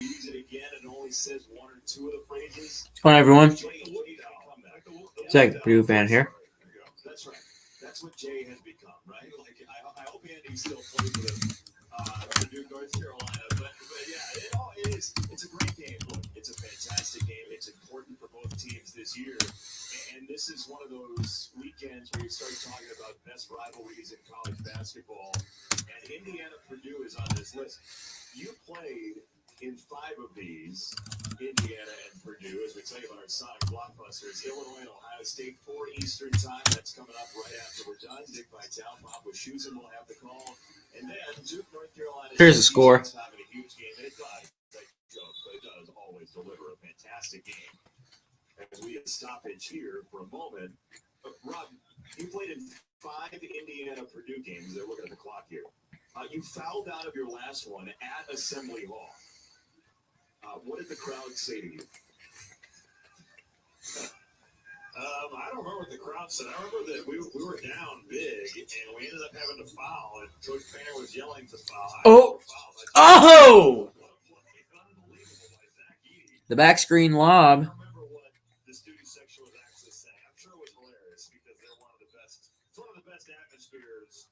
What's going on, everyone? Zach, Purdue fan here. That's right. That's what Jay has become, right? Like, I hope Andy still plays with him. Purdue, North Carolina. But yeah, it is. It's a great game. Look, it's a fantastic game. It's important for both teams this year. And this is one of those weekends where you start talking about best rivalries in college basketball. And Indiana Purdue is on this list. You played in 5 of these, Indiana and Purdue, as we tell you about our Sonic Blockbusters. Illinois and Ohio State, 4 Eastern time. That's coming up right after we're done. Dick Vitale, Bob Wischusen will have the call. And then Duke, North Carolina. Here's the score. Having a huge game. And it does, but it does always deliver a fantastic game. As we have stoppage here for a moment. Rob, you played in 5 Indiana Purdue games. They're looking at the clock here. You fouled out of your last one at Assembly Hall. What did the crowd say to you? I don't remember what the crowd said. I remember that we were down big, and we ended up having to foul, and Coach Painter was yelling to foul. Oh! The back screen lob. I don't remember what the student section was actually saying. I'm sure it was hilarious because they're one of the best. It's one of the best atmospheres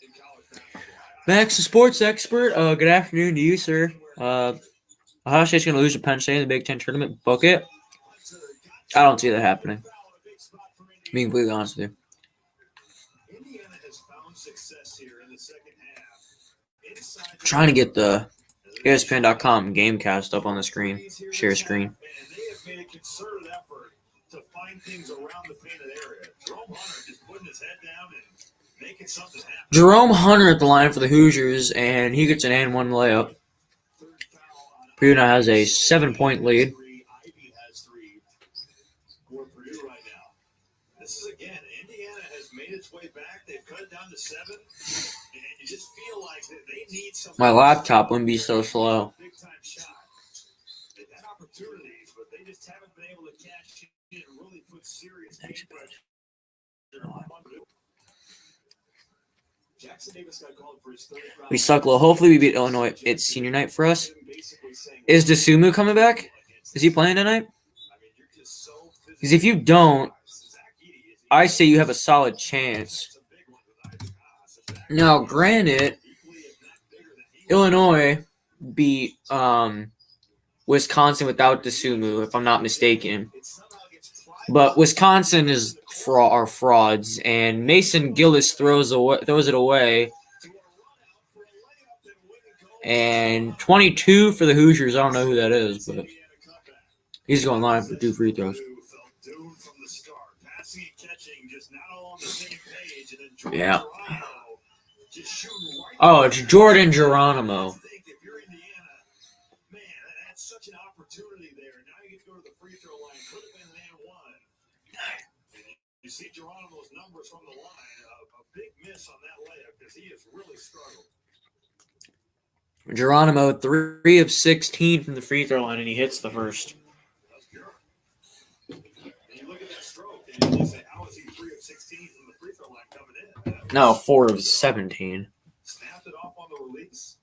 in college basketball. Max, the sports expert. Good afternoon to you, sir. Ohio State's going to lose to Penn State in the Big Ten tournament. Book it. I don't see that happening. Being completely honest with you. Indiana has found success here in the second half. Trying to get the ESPN.com Gamecast up on the screen. Share screen. And they have made a concerted effort to find things around the painted area. Jerome Hunter just putting his head down and making something happen. Jerome Hunter at the line for the Hoosiers, and he gets an and one layup. Purdue now has a 7-point lead. Ivy has 3 for Purdue right now. This is, again, Indiana has made its way back. They've cut it down to 7. And you just feel like they need some. My laptop wouldn't be so slow. Big-time shot. They've had opportunities, but they just haven't been able to cash in and really put serious game pressure on Purdue. Jackson Davis got called for his 3rd foul. We suck low. Hopefully we beat Illinois. It's senior night for us. Is DeSumo coming back? Is he playing tonight? Because if you don't, I say you have a solid chance. Now, granted, Illinois beat Wisconsin without DeSumo, if I'm not mistaken. But Wisconsin are frauds, and Mason Gillis throws it away. And 22 for the Hoosiers. I don't know who that is, but he's going line for 2 free throws. Yeah. Oh, it's Jordan Geronimo. Such an opportunity there. Now you get to go to the free throw line. Could have been an and one. You see Geronimo's numbers from the line. A big miss on that layup because he has really struggled. Geronimo, 3 of 16 from the free throw line, and he hits the first. That's pure. And you look at that stroke, and you say, how is he 3 of 16 from the free throw line coming in? No, 4 of 17. Snapped it off on the release.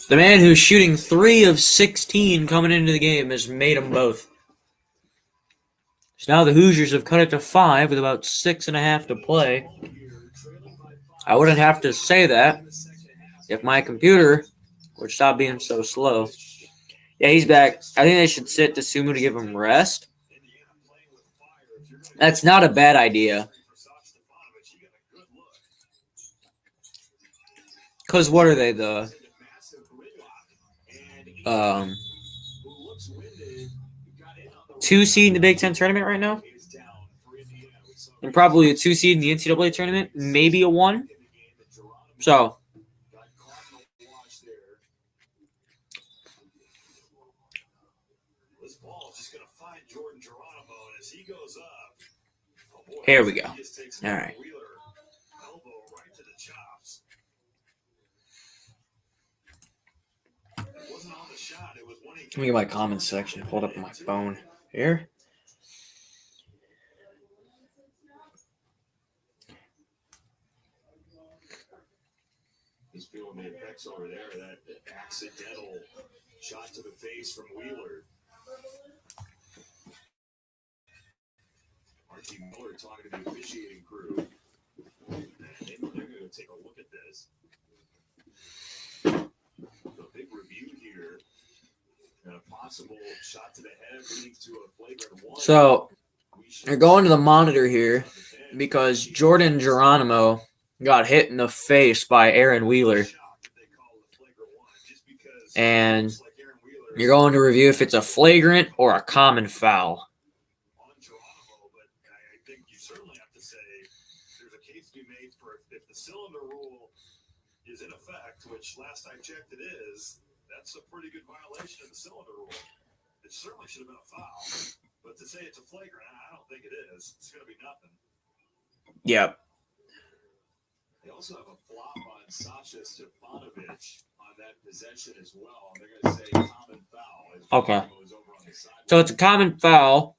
The man who's shooting 3 of 16 coming into the game has made them both. So now the Hoosiers have cut it to 5 with about 6.5 to play. I wouldn't have to say that if my computer would stop being so slow. Yeah, he's back. I think they should sit DeSumo to give him rest. That's not a bad idea. Because what are they, the 2 seed in the Big Ten tournament right now? And probably a 2 seed in the NCAA tournament, maybe a 1. So, here we go. All right. Let me get my comments section pulled up on my phone here. He's feeling the effects over there. That accidental shot to the face from Wheeler. Archie Miller talking to the officiating crew. And they're going to take a look at this. A big review here. And a possible shot to the head leading to a flagrant one. So they're going to the monitor here because Jordan Geronimo got hit in the face by Aaron Wheeler. And you're going to review if it's a flagrant or a common foul. On Geronimo, but I think you certainly have to say there's a case to be made for if the cylinder rule is in effect, which last I checked it is, that's a pretty good violation of the cylinder rule. It certainly should have been a foul, but to say it's a flagrant, I don't think it is. It's going to be nothing. Yep. They also have a flop on Sasha Stefanovic on that possession as well. They're going to say common foul. Okay. So it's a common foul.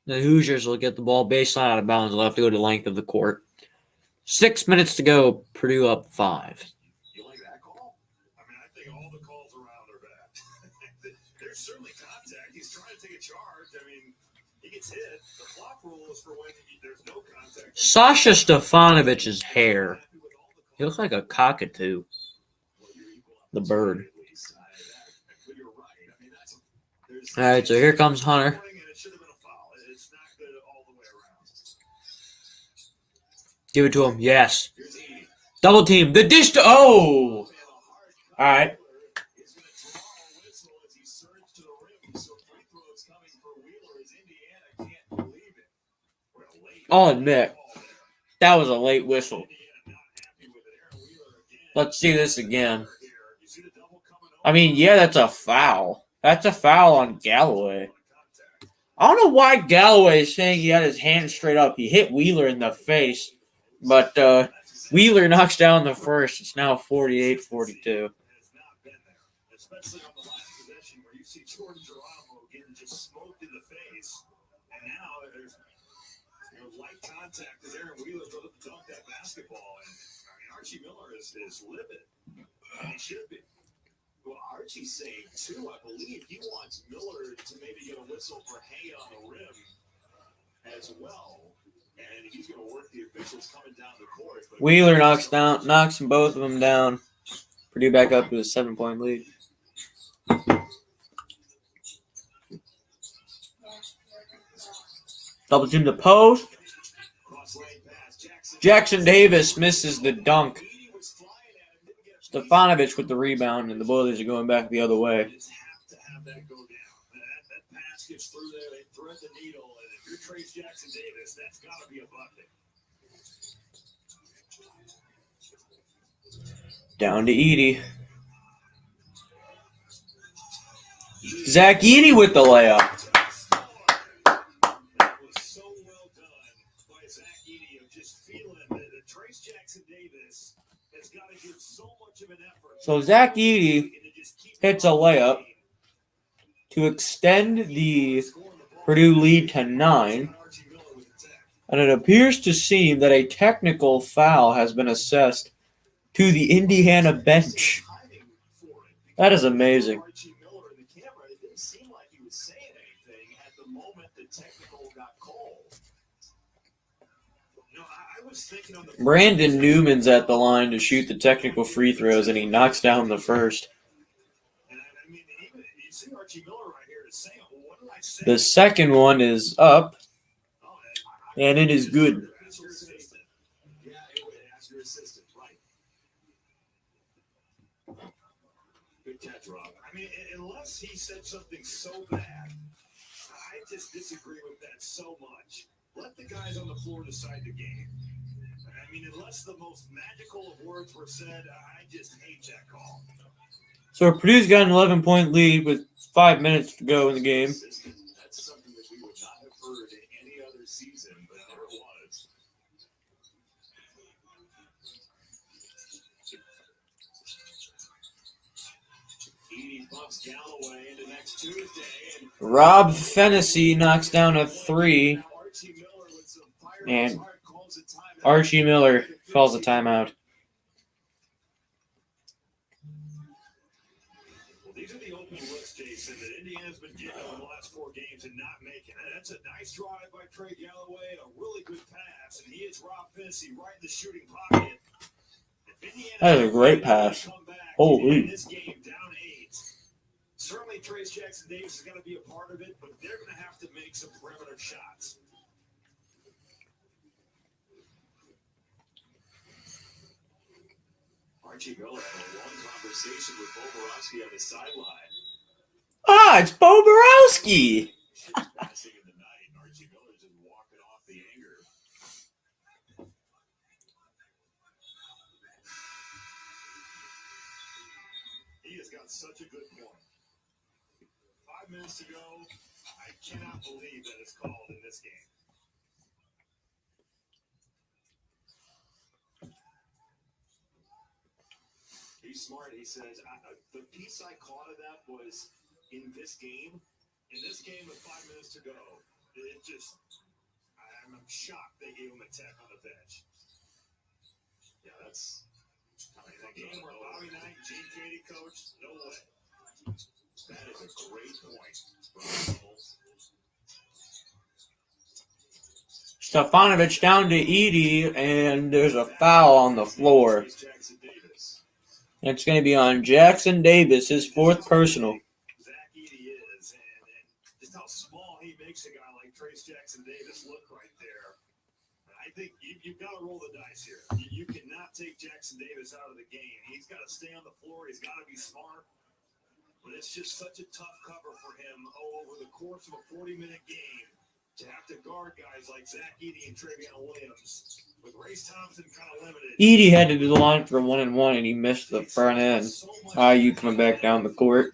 The Hoosiers will get the ball baseline out of bounds. They'll have to go to the length of the court. 6 minutes to go. Purdue up 5. You like that call? I mean, I think all the calls around are bad. There's certainly contact. He's trying to take a charge. I mean, he gets hit. The flop rule is for when there's no contact. Sasha Stefanovic's hair. He looks like a cockatoo. The bird. All right, so here comes Hunter. Give it to him. Yes. Double team. The dish to... Oh! All right. I'll admit, that was a late whistle. Let's see this again. I mean, yeah, that's a foul. That's a foul on Galloway. I don't know why Galloway is saying he had his hand straight up. He hit Wheeler in the face, but Wheeler knocks down the first. It's now 48-42. Especially on the last possession where you see Jordan Geronimo getting just smoked in the face. And now there's light contact as Aaron Wheeler goes up to dunk that basketball. And I mean, Archie Miller is livid. And he should be. Well, Archie's saying, too, I believe he wants Miller to maybe get a whistle for Hay on the rim as well. And he's going to work the officials coming down the court. But Wheeler knocks both of them down. Purdue back up to a 7-point lead. Double team the post. Jackson Davis misses the dunk. Stefanovic with the rebound, and the Boilers are going back the other way. just have to have that go down. That pass gets through there, they thread the needle, and if you're Trace Jackson Davis, that's got to be a bucket. Down to Edey. Zach Edey with the layup. That was so well done by Zach Edey of just feeling that Trace Jackson Davis has got to give so much of an effort. So Zach Edey hits a layup to extend the Purdue lead to 9. And it appears to seem that a technical foul has been assessed to the Indiana bench. That is amazing. Brandon Newman's at the line to shoot the technical free throws, and he knocks down the first. The second one is up, and it is good. Good catch, Rob. I mean, unless he said something so bad, I just disagree with that so much. Let the guys on the floor decide the game. I mean, unless the most magical of words were said, I just hate that call. So Purdue's got an 11-point lead with 5 minutes to go in the game. That's something that we would not have heard in any other season, but there it was. Edey bumps Galloway into next Tuesday. And Rob Fennessy knocks down a 3, now Archie Miller with some fire. and Calls a timeout. Archie Miller calls a timeout. Well, these are the open looks, Jason, that Indiana's been getting over the last 4 games and not making it. That's a nice drive by Trey Galloway, a really good pass, and he hits Rob Finney right in the shooting pocket. That is a great pass. Holy. This game down 8. Certainly, Trace Jackson Davis is going to be a part of it, but they're going to have to make some perimeter shots. Archie Miller had a long conversation with Bo Borowski on the sideline. Ah, it's Bo Borowski. Passing in the night, Archie Miller just walking off the anger. He has got such a good point. 5 minutes to go. I cannot believe that it's called in this game. He's smart. He says, the piece I caught of that was in this game with 5 minutes to go, it just, I'm shocked they gave him a 10 on the bench. Yeah, that's, I mean, a game where Bobby Knight, Gene Katie coached, no way. That is a great point. Stefanovic down to Edey, and there's a foul on the floor. It's going to be on Jackson Davis, his 4th personal. Zach Edey is, and just how small he makes a guy like Trace Jackson Davis look right there. I think you've got to roll the dice here. You cannot take Jackson Davis out of the game. He's got to stay on the floor. He's got to be smart. But it's just such a tough cover for him over the course of a 40-minute game to have to guard guys like Zach Edey and Travion Williams. With Race Thompson kind of limited. Edey had to do the line for 1-and-1, and he missed the front end. You coming back down the court.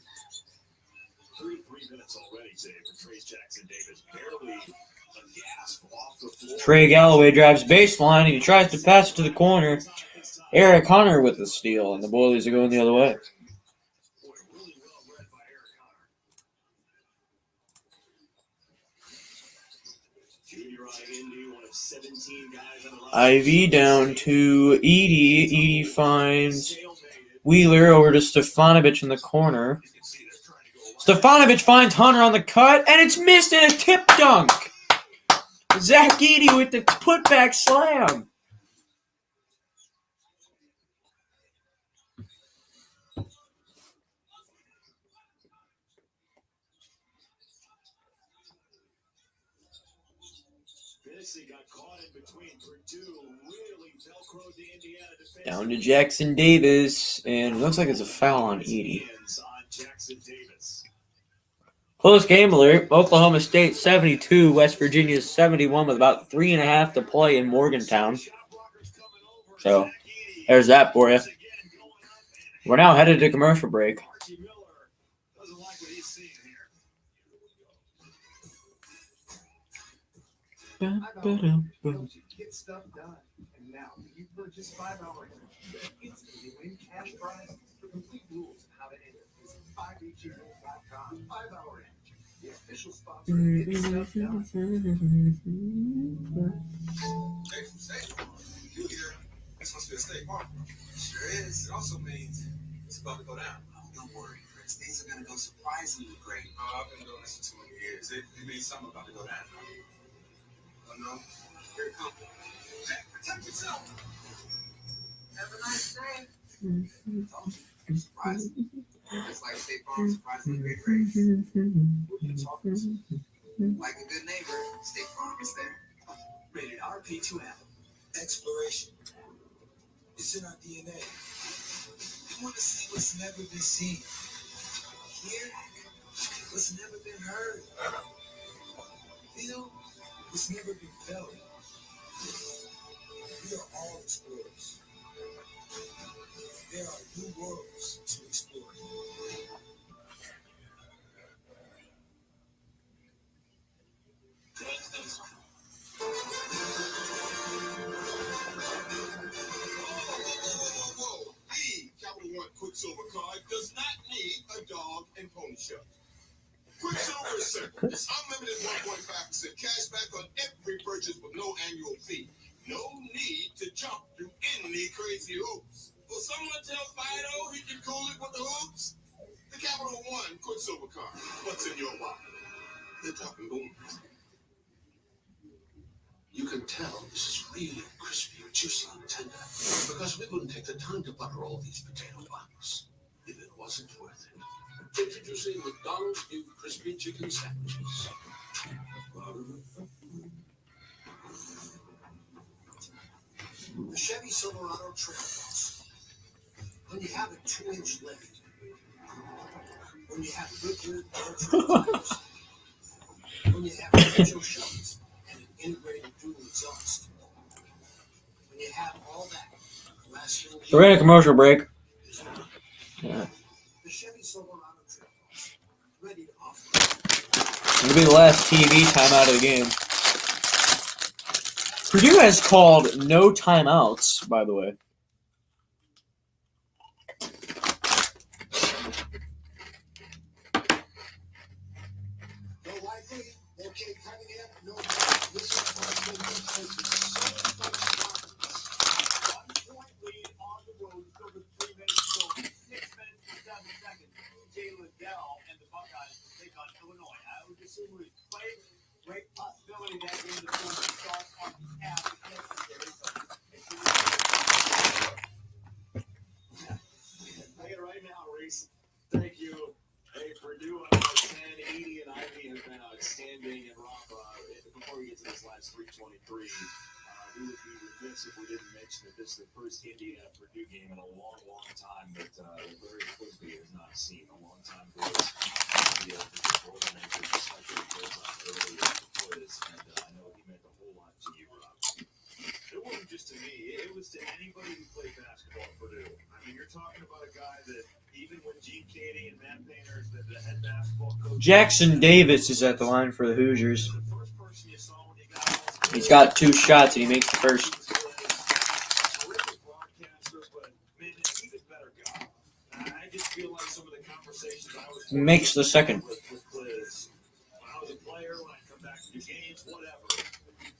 3 minutes already saved for Trace Jackson Davis. Barely a gasp off the floor. Trey Galloway drives baseline, and he tries to pass it to the corner. Eric Hunter with the steal, and the Boilies are going the other way. IV down to Edey. Edey finds Wheeler over to Stefanovic in the corner. Stefanovic finds Hunter on the cut, and it's missed in a tip dunk. Zach Edey with the putback slam. Got caught in between Purdue, really velcroed the Indiana defense. Down to Jackson Davis, and it looks like it's a foul on Edey. Close game alert. Oklahoma State 72, West Virginia 71 with about 3.5 to play in Morgantown. So there's that for you. We're now headed to commercial break. Get stuff done. And now, you purchase 5 hour energy, instantly win cash prize. For complete rules of how to enter, visit 5hrules.com. 5 hour energy, the official sponsor of Get Stuff Done. Hey, from State Farm. You here? This must be a State Farm. Sure is. It also means it's about to go down. Oh, don't worry, Chris. Things are going to go surprisingly great. I've been doing this for 2 years. It means something about to go down. Oh, no. Here it comes. Jack, protect yourself. Have a nice day. Surprising. It's like State Farm surprisingly great rates. Who are you talking to? Like a good neighbor, State Farm is there. Rated RP2M. Exploration. It's in our DNA. We want to see what's never been seen. Hear what's never been heard. Feel what's never been felt. We are all explorers. There are new worlds to explore. Whoa. The Capital One Quicksilver card does not need a dog and pony show. Quicksilver is simple. It's unlimited 1.5% cash back on every purchase with no annual fee. No need to jump through any crazy hoops. Will someone tell Fido he can cool it with the hoops? The Capital One Quicksilver card. What's in your wallet? They're talking boomers. You can tell this is really crispy, juicy, and tender because we wouldn't take the time to butter all these potato buns if it wasn't worth it. Introducing McDonald's new crispy chicken sandwiches. The Chevy Silverado Trailblazer. When you have a 2-inch lift. When you have good tires. When you have potential shells and an integrated dual exhaust. When you have all that, the last thing So we're in a commercial break. Yeah. the Chevy Silverado Trailblazer. Ready to offer. This will be the last TV timeout of the game. Purdue has called no timeouts, by the way. No likely, okay, coming in, no. This is one point lead on the road, still with 3 minutes to go. 6 minutes and 7 seconds. Jay Liddell and the Buckeyes will take on Illinois. I would assume we play. Great possibility that game is going to start on the app if necessary. Play it right now, Reese. Thank you. Hey, Purdue, 1080 and Ivy have been outstanding. And Rob, before we get to this last 323, we would be remiss if we didn't mention that this is the first Indiana-Purdue game in a long, long time that Larry Quigley has not seen. A long time ago, the coordinator just like it goes on earlier before this, and I know he meant a whole lot to you, Rob. It wasn't just to me; it was to anybody who played basketball at Purdue. I mean, you're talking about a guy that even when Gene Caney and Matt Painter, the head basketball coach, Jackson Davis is at the line for the Hoosiers. the first person you saw when you got He's got 2 shots and he makes the first. terrific broadcaster, but man, an even better guy. I just feel like some of the conversations I was Makes the second. with Liz, when I was a player, when I come back to do games, whatever,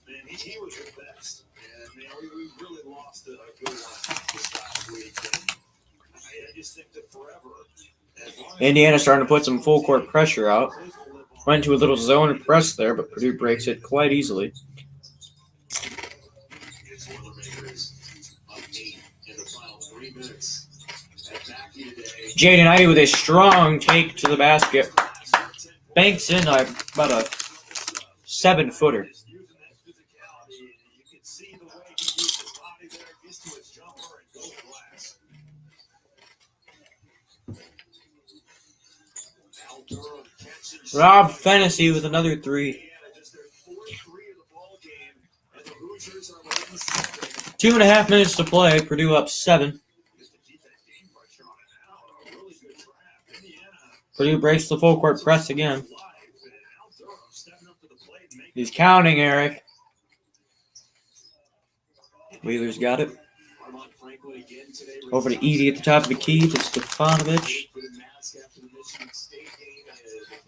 man, he was the best. And man, we really lost a good one this last week. And I just think that forever, as long as Indiana starting to put some full court pressure out. Went to a little zone press there, but Purdue breaks it quite easily. It's Boilermakers up 8 in the final 3 minutes. At Mackey today, Jaden Ivey with a strong take to the basket. Banks in about a 7-footer. using that physicality, and you can see the way he used his body there, gets to his jumper and goes glass. Al Durham catches. Rob Fennessy with another 3. Indiana just their 4th 3 of the ball game, and the Hoosiers are within 7. 2.5 minutes to play. Purdue up 7. Just to keep that game pressure on it now. A really good trap. Indiana Purdue breaks the full court press again. live, and Al Durham stepping up to the plate and making He's counting, Eric. Wheeler's got it. Armand Franklin again today. Over to Edie at the top of the key to Stefanovic. For the mask after the Michigan State game, the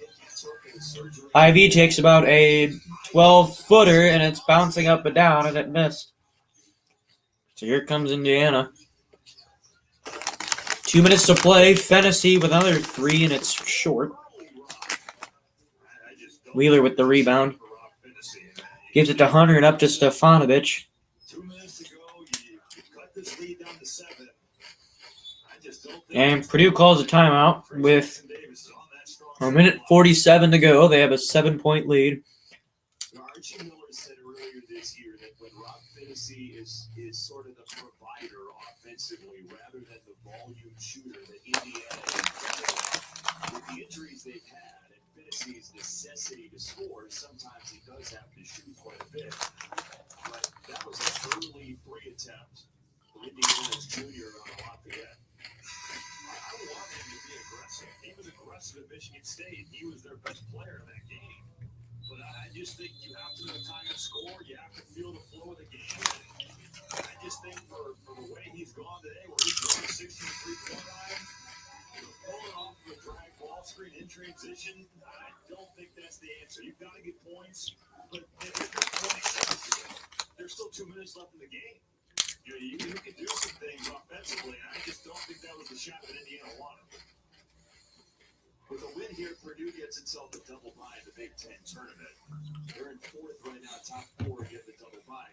hip took and surgery. Ivy takes about a 12-footer, and it's bouncing up and down, and it missed. So here comes Indiana. 2 minutes to play. Fennessy with another 3, and it's short. Wheeler with the rebound. Gives it to Hunter and up to Stefanovic. 2 minutes to go. You cut this lead down to 7. I just don't think And Purdue calls a timeout with Davis is on that strong. a minute 47 to go. They have a 7-point lead. Archie Miller said earlier this year that when Rob Fennessy is sort of the provider offensively rather than the volume shooter that Indiana is with the injuries they've had and Fennessy's necessity to score, sometimes he does have to shoot quite a bit. But that was an early 3 attempt for Indiana's junior on Lafayette. I want him to be aggressive. He was aggressive at Michigan State. He was their best player in that game. But I just think you have to know time to score. You have to feel the flow of the game. I just think for the way he's gone today, where he's going 16 3-point line, pulling off the drag ball screen in transition, I don't think that's the answer. You've got to get points, but there's 20 seconds to go. There's still 2 minutes left in the game. You can do some things offensively. I just don't think that was the shot that Indiana wanted. themselves a double bye in the Big Ten tournament. They're in fourth right now, top four get the double bye.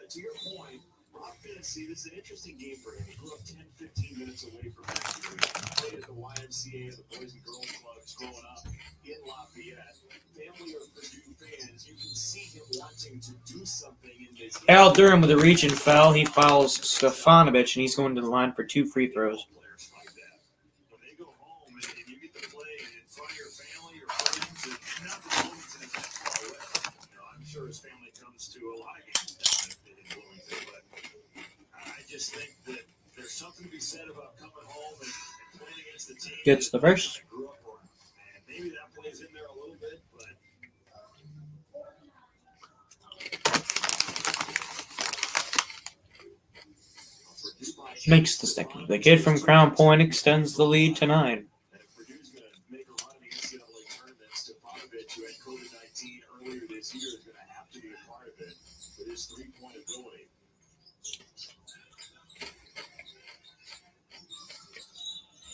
To your point, Rob Fancy, this is an interesting game for him. He grew up 10, 15 minutes away from Purdue. He played at the YMCA and the Boys and Girls Clubs growing up in Lafayette. Family or Purdue fans, you can see him wanting to do something in this game. Al Durham with a reach and foul. He fouls Stefanovic, and he's going to the line for 2 free throws. Players like that. When they go home and you get to play in front of your family or friends, and not that Bloomington is that far away. I'm sure his family comes to a lot of games down in Bloomington, but I just think that there's something to be said about coming home and playing against the team. Gets the first. That grew up around. And maybe that plays in there a little bit, but Makes the second. The kid from Crown Point extends the lead to 9. and if Purdue's going to make a run in the NCAA tournament, Stefanovic, who had COVID-19 earlier this year, is going to have to be a part of it with his three-point ability.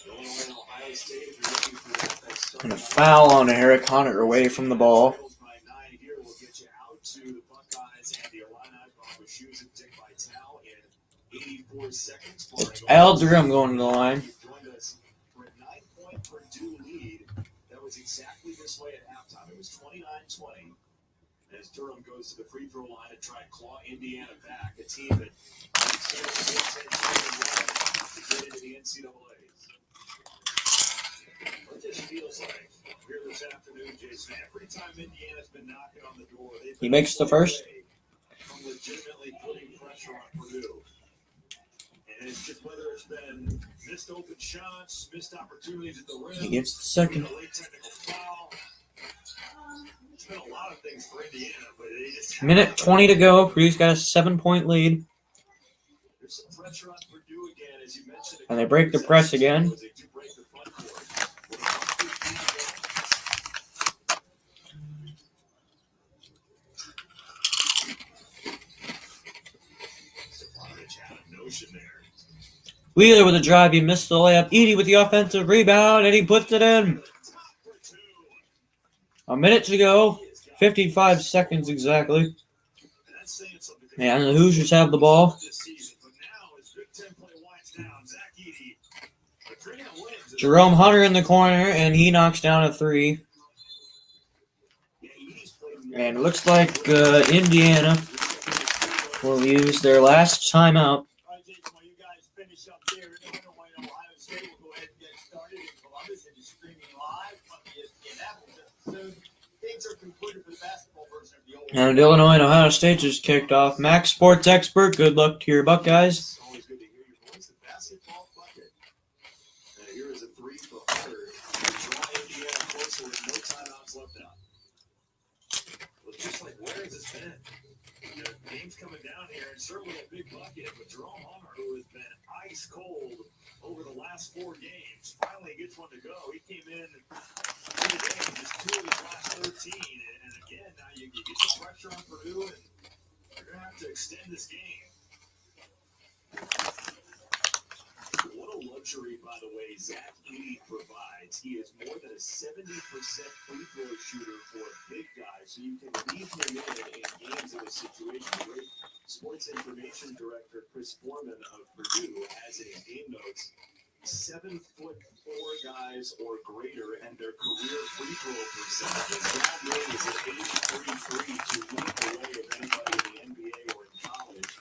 Illinois and Ohio State, if you're looking for that start. And a foul on Eric Hunter away from the ball. By 9 here will get you out to the Buckeyes and the Illini. Bob shoes and Dick Vitale in 84 seconds. Al Durham going to the line. Joined us for a 9-point Purdue lead. That was exactly this way at halftime. It was 29-20. As Durham goes to the free throw line to try and claw Indiana back, a team that started the Big Ten tournament to get into the NCAAs. It just feels like here this afternoon, Jason, every time Indiana's been knocking on the door, He makes the first. from legitimately putting pressure on Purdue. And it's just whether it's been missed open shots, missed opportunities at the rim, He gets the second. a late technical foul. It's been a lot of things for Indiana, but they just Minute 20 to go. Purdue's got a 7-point lead. There's some pressure on Purdue again, as you mentioned. And they break the press again. They do break the front court. With about 15 Stefanovic had a notion there. Wheeler with a drive. He missed the layup. Edey with the offensive rebound, and he puts it in. Top for two. A minute to go. 55 seconds exactly. And that's saying something. And the Hoosiers have the ball. This season, but now as Big Ten play winds down, Zach Edey, Katrina wins. Jerome Hunter in the corner, and he knocks down a 3. Yeah, Edey's played And it looks like Indiana will use their last timeout. All right, Jason, while you guys finish up there, Illinois and Ohio State will go ahead and get started in Columbus and you're streaming live on ESPN Apple. Soon, things are concluded for the basketball version of the old. And Illinois and Ohio State just kicked off. Max Sports Expert, good luck to your Buckeyes. It's always good to hear your voice. The basketball bucket. Here is a three for Hunter. Draw Indiana closer with no timeouts left out. Well, just like where has this been? The game's coming down here, and certainly a big bucket, but Jerome Hunter, who has been ice cold over the last 4 games, finally gets one to go. He came in today, just 2 of his last 13, and again, now you get some pressure on Purdue, and you're going to have to extend this game. What a luxury, by the way, Zach Edey provides. He is more than a 70% free throw shooter for a big guy, so you can leave him in games in a situation. Great sports information director Chris Foreman of Purdue has it in game notes. 7'4" guys or greater and their career free throw percentages. That really is at 8.33 to lead the way of anybody in the NBA or in college.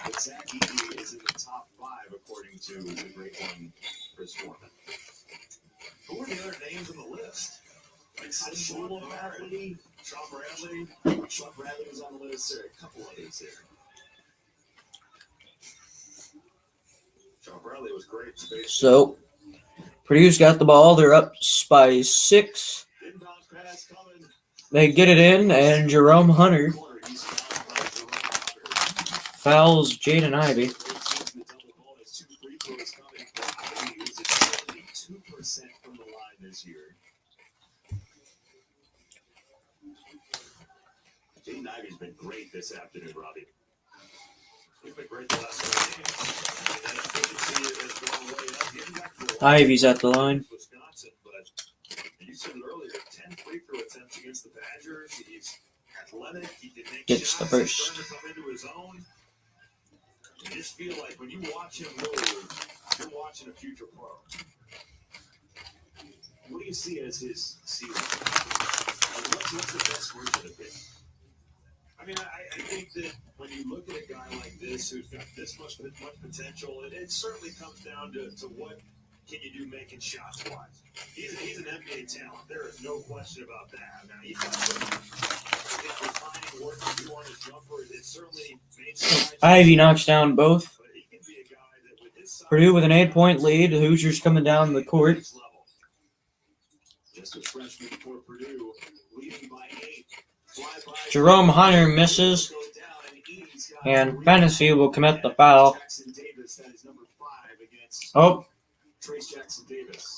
But Zach Edey is in the top 5 according to the great one, Chris Foreman. Who are the other names on the list? Like Sean Bradley, Sean Bradley. Sean Bradley was on the list. There are a couple others there. Sean Bradley was great. So, Purdue's got the ball. They're up by 6. Inbound pass coming. They get it in, and Jerome Hunter fouls Jaden Ivey. From the line this year. Jaden Ivey's been great this afternoon, Robbie. He's been great the last 4 games. And that efficiency has gone way up. Getting back to the line. Ivy's at the line. Wisconsin, but you said it earlier, 10 free measures. He's athletic. He can make Gets shots. the He's first. starting to come into his own. You just feel like when you watch him move, you're watching a future pro. What do you see as his ceiling? What's the best version of him? I mean, I think that when you look at a guy like this who's got this much potential, it certainly comes down to what can you do making shots wise. He's an NBA talent. There is no question about that. Now, he's got some refining work to do on his jumper. It certainly made strides. Ivy knocks down both. But he can be a guy that with his size, Purdue with an 8-point lead. The Hoosiers coming down the court. Just a freshman for Purdue, leading by 8. Jerome Hunter misses, and Fantasy will commit the foul. Oh,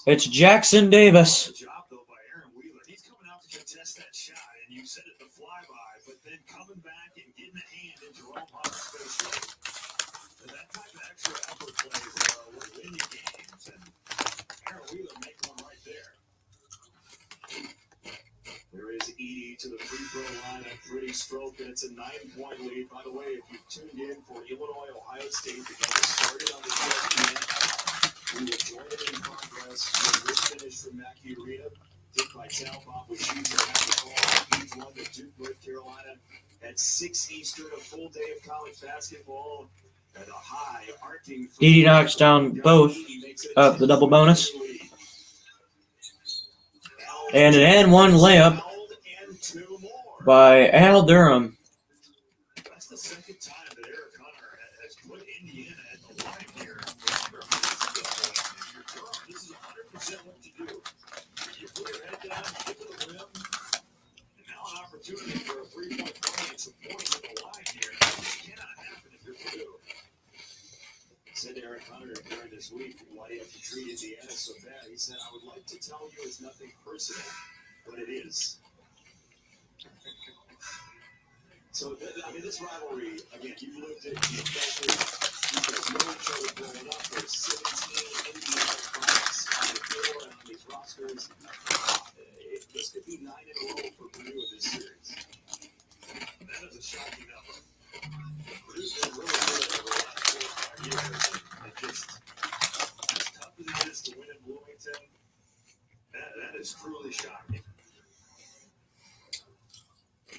it's Jackson Davis. He's coming out to contest that shot, and you said it the flyby, but then coming back and getting a hand in Jerome Hunter's face. And that type of extra effort plays will win you games, and Aaron Wheeler make one right there. There is Edie to the free throw line, a pretty stroke, and it's a 9-point lead. By the way, if you've tuned in for Illinois, Ohio State, the game started on the ESPN. We will join it in progress. With this finish from Mackey Arena, hit by Talbot with shoes that have the call. Each one to Duke, North Carolina at 6 Eastern, a full day of college basketball. At a high arcing. Edie knocks down both of the double bonus. And an and-one layup by Al Durham. That's the second time that Eric Hunter has put Indiana at the line here. This is 100% what you do. You put your head down, get to the rim, and now an opportunity for a three-point play and some points at the line here. This cannot happen if you're Purdue. Said Eric Hunter during this week, why do you have to treat Indiana so bad? He said, I would like to tell you it's nothing personal, but it is. So, I mean, this rivalry, again, you've lived it, you felt it, you guys know each other growing up. There's 17 Indiana products on the floor and on these rosters. This could be 9 in a row for Purdue in this series. That is a shocking number. Purdue's been really good over the last 4 or 5 years. And just as tough as it is to win in Bloomington, that is truly shocking.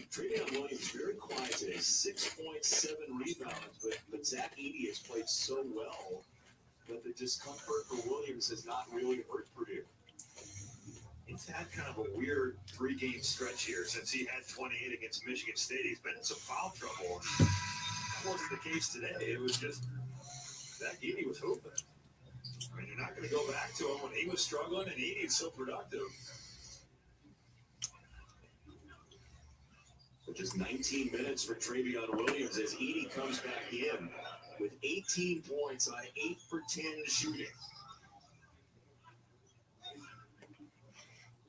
Travion Williams very quiet today, 6.7 rebounds, but Zach Edey has played so well that the discomfort for Williams has not really hurt Purdue. He's had kind of a weird 3-game stretch here since he had 28 against Michigan State. He's been in some foul trouble. That wasn't the case today. It was just Zach Edey was hooping. I mean, you're not going to go back to him when he was struggling and Edey's so productive. Just 19 minutes for Travion Williams as Edey comes back in with 18 points on 8 for 10 shooting.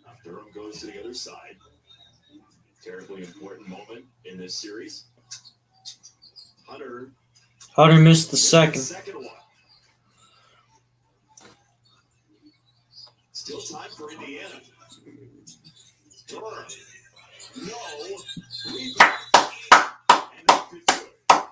Now Durham goes to the other side. Terribly important moment in this series. Hunter missed the second. One. Still time for Indiana. Durham. No. Rebound. And that could do it.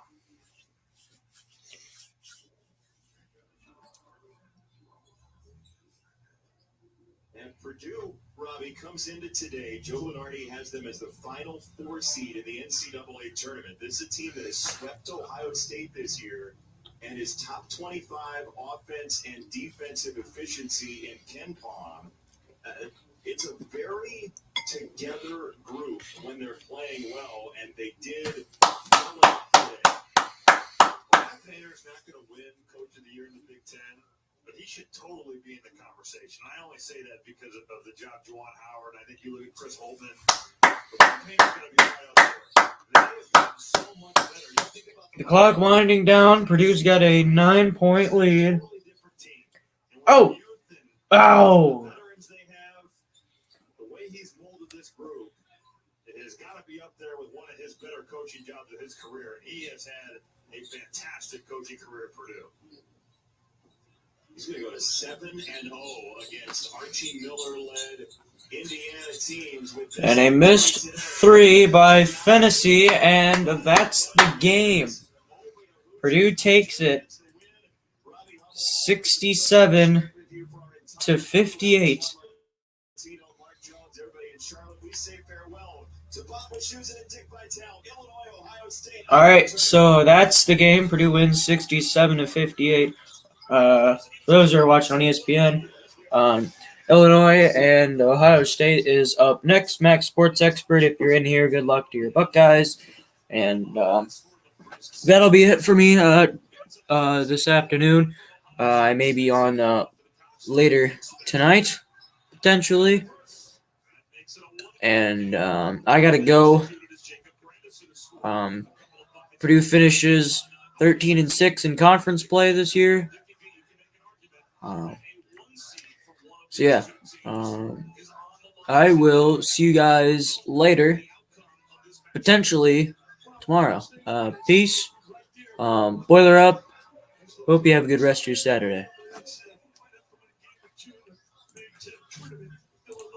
And Purdue, Robbie, comes into today. Joe Lunardi has them as the final 4 seed in the NCAA tournament. This is a team that has swept Ohio State this year and is top 25 offense and defensive efficiency in Ken Pom. It's a very together group when they're playing well, and they did well enough today. Matt Painter's not going to win Coach of the Year in the Big Ten, but he should totally be in the conversation. I only say that because of the job Juwan Howard. I think you look at Chris Holtman. But Matt Painter's going to be right up there. They have gotten so much better. You think about The clock winding down. Purdue's got a 9-point lead. Oh! Ow! One of his better coaching jobs of his career. He has had a fantastic coaching career at Purdue. He's going to go to 7-0 against Archie Miller-led Indiana teams. With And a missed 3 by Fennessy, and that's the game. Purdue takes it 67-58. All right, so that's the game. Purdue wins 67-58. For those who are watching on ESPN, Illinois and Ohio State is up next. Max Sports Expert, if you're in here, good luck to your Buckeyes. And that'll be it for me this afternoon. I may be on later tonight, potentially. And I got to go. Purdue finishes 13-6 in conference play this year. So yeah, I will see you guys later, potentially tomorrow. Peace. Boiler up. Hope you have a good rest of your Saturday.